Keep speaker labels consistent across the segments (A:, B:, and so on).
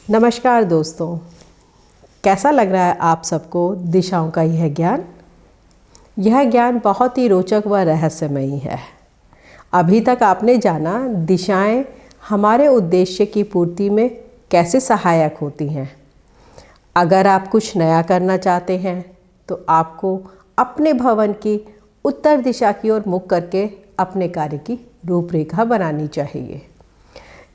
A: नमस्कार दोस्तों, कैसा लग रहा है आप सबको दिशाओं का यह ज्ञान। यह ज्ञान बहुत ही रोचक व रहस्यमयी है। अभी तक आपने जाना दिशाएं हमारे उद्देश्य की पूर्ति में कैसे सहायक होती हैं। अगर आप कुछ नया करना चाहते हैं तो आपको अपने भवन की उत्तर दिशा की ओर मुख करके अपने कार्य की रूपरेखा बनानी चाहिए।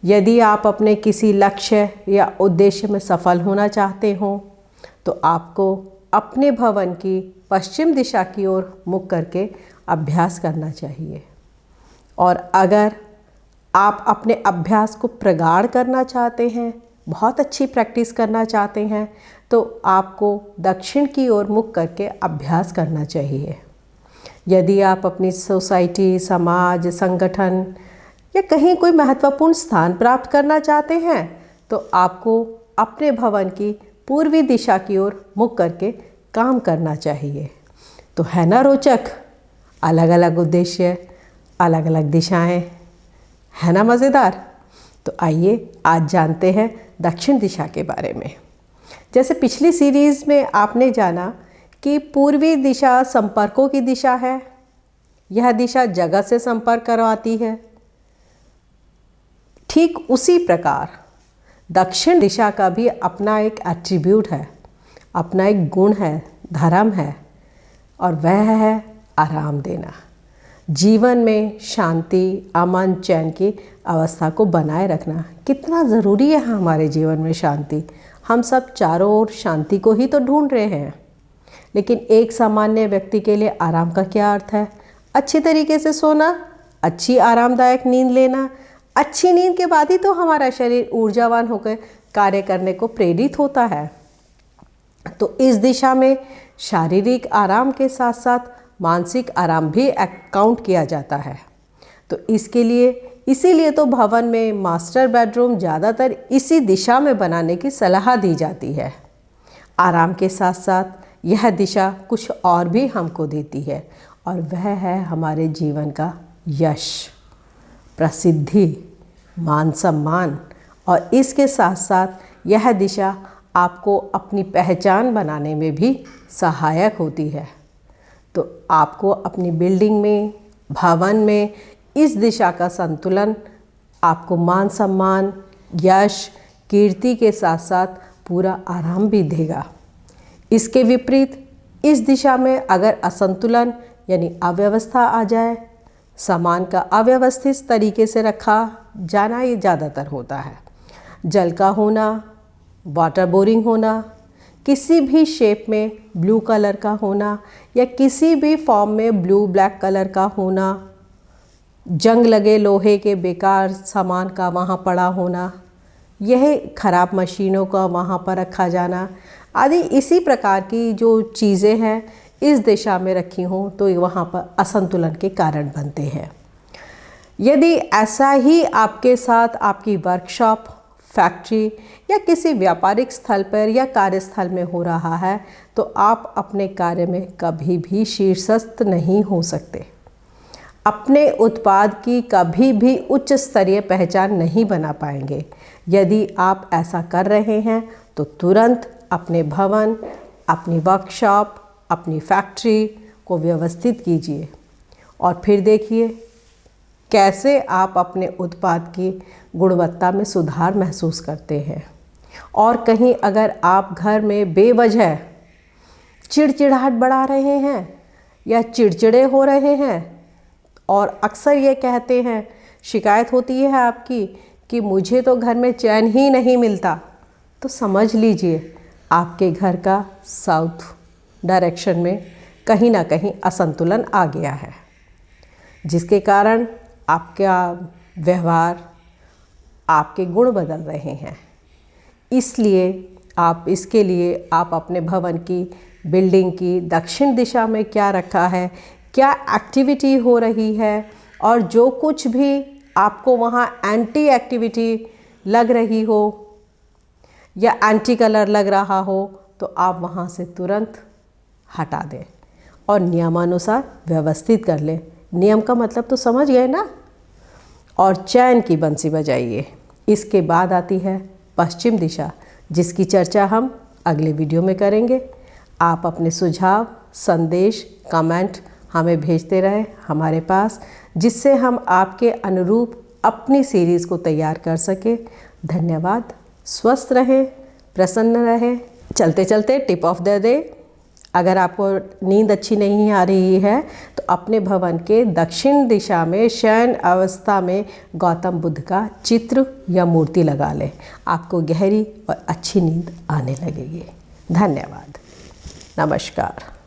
A: यदि आप अपने किसी लक्ष्य या उद्देश्य में सफल होना चाहते हो तो आपको अपने भवन की पश्चिम दिशा की ओर मुख करके अभ्यास करना चाहिए। और अगर आप अपने अभ्यास को प्रगाढ़ करना चाहते हैं, बहुत अच्छी प्रैक्टिस करना चाहते हैं, तो आपको दक्षिण की ओर मुख करके अभ्यास करना चाहिए। यदि आप अपनी सोसाइटी, समाज, संगठन या कहीं कोई महत्वपूर्ण स्थान प्राप्त करना चाहते हैं तो आपको अपने भवन की पूर्वी दिशा की ओर मुख करके काम करना चाहिए। तो है ना रोचक, अलग अलग उद्देश्य, अलग अलग दिशाएं, है ना मज़ेदार। तो आइए आज जानते हैं दक्षिण दिशा के बारे में। जैसे पिछली सीरीज़ में आपने जाना कि पूर्वी दिशा संपर्कों की दिशा है। यह दिशा जगत से संपर्क करवाती है। ठीक उसी प्रकार दक्षिण दिशा का भी अपना एक एट्रीब्यूट है, अपना एक गुण है, धर्म है, और वह है आराम देना। जीवन में शांति, अमन, चैन की अवस्था को बनाए रखना कितना ज़रूरी है हमारे जीवन में। शांति, हम सब चारों ओर शांति को ही तो ढूंढ रहे हैं, लेकिन एक सामान्य व्यक्ति के लिए आराम का क्या अर्थ है? अच्छी तरीके से सोना, अच्छी आरामदायक नींद लेना। अच्छी नींद के बाद ही तो हमारा शरीर ऊर्जावान होकर कार्य करने को प्रेरित होता है। तो इस दिशा में शारीरिक आराम के साथ साथ मानसिक आराम भी काउंट किया जाता है। तो इसीलिए तो भवन में मास्टर बेडरूम ज़्यादातर इसी दिशा में बनाने की सलाह दी जाती है। आराम के साथ साथ यह दिशा कुछ और भी हमको देती है, और वह है हमारे जीवन का यश, प्रसिद्धि, मान सम्मान। और इसके साथ साथ यह दिशा आपको अपनी पहचान बनाने में भी सहायक होती है। तो आपको अपनी बिल्डिंग में, भवन में इस दिशा का संतुलन आपको मान सम्मान, यश, कीर्ति के साथ साथ पूरा आराम भी देगा। इसके विपरीत इस दिशा में अगर असंतुलन यानी अव्यवस्था आ जाए, सामान का अव्यवस्थित तरीके से रखा जाना ये ज़्यादातर होता है। जल का होना, वाटर बोरिंग होना, किसी भी शेप में ब्लू कलर का होना या किसी भी फॉर्म में ब्लू ब्लैक कलर का होना, जंग लगे लोहे के बेकार सामान का वहाँ पड़ा होना, यह खराब मशीनों का वहाँ पर रखा जाना आदि इसी प्रकार की जो चीज़ें हैं इस दिशा में रखी हों तो वहाँ पर असंतुलन के कारण बनते हैं। यदि ऐसा ही आपके साथ आपकी वर्कशॉप, फैक्ट्री या किसी व्यापारिक स्थल पर या कार्यस्थल में हो रहा है तो आप अपने कार्य में कभी भी शीर्षस्थ नहीं हो सकते। अपने उत्पाद की कभी भी उच्च स्तरीय पहचान नहीं बना पाएंगे। यदि आप ऐसा कर रहे हैं तो तुरंत अपने भवन, अपनी वर्कशॉप, अपनी फैक्ट्री को व्यवस्थित कीजिए और फिर देखिए कैसे आप अपने उत्पाद की गुणवत्ता में सुधार महसूस करते हैं। और कहीं अगर आप घर में बेवजह चिड़चिड़ाहट बढ़ा रहे हैं या चिड़चिड़े हो रहे हैं और अक्सर ये कहते हैं, शिकायत होती है आपकी कि मुझे तो घर में चैन ही नहीं मिलता, तो समझ लीजिए आपके घर का साउथ डायरेक्शन में कहीं ना कहीं असंतुलन आ गया है, जिसके कारण आपका व्यवहार, आपके गुण बदल रहे हैं। इसलिए इसके लिए आप अपने भवन की, बिल्डिंग की दक्षिण दिशा में क्या रखा है, क्या एक्टिविटी हो रही है, और जो कुछ भी आपको वहाँ एंटी एक्टिविटी लग रही हो या एंटी कलर लग रहा हो तो आप वहाँ से तुरंत हटा दें और नियमानुसार व्यवस्थित कर लें। नियम का मतलब तो समझ गए ना। और चैन की बंसी बजाइए। इसके बाद आती है पश्चिम दिशा, जिसकी चर्चा हम अगले वीडियो में करेंगे। आप अपने सुझाव, संदेश, कमेंट हमें भेजते रहें हमारे पास, जिससे हम आपके अनुरूप अपनी सीरीज़ को तैयार कर सकें। धन्यवाद। स्वस्थ रहें, प्रसन्न रहें। चलते चलते टिप ऑफ द डे, अगर आपको नींद अच्छी नहीं आ रही है तो अपने भवन के दक्षिण दिशा में शयन अवस्था में गौतम बुद्ध का चित्र या मूर्ति लगा लें। आपको गहरी और अच्छी नींद आने लगेगी। धन्यवाद। नमस्कार।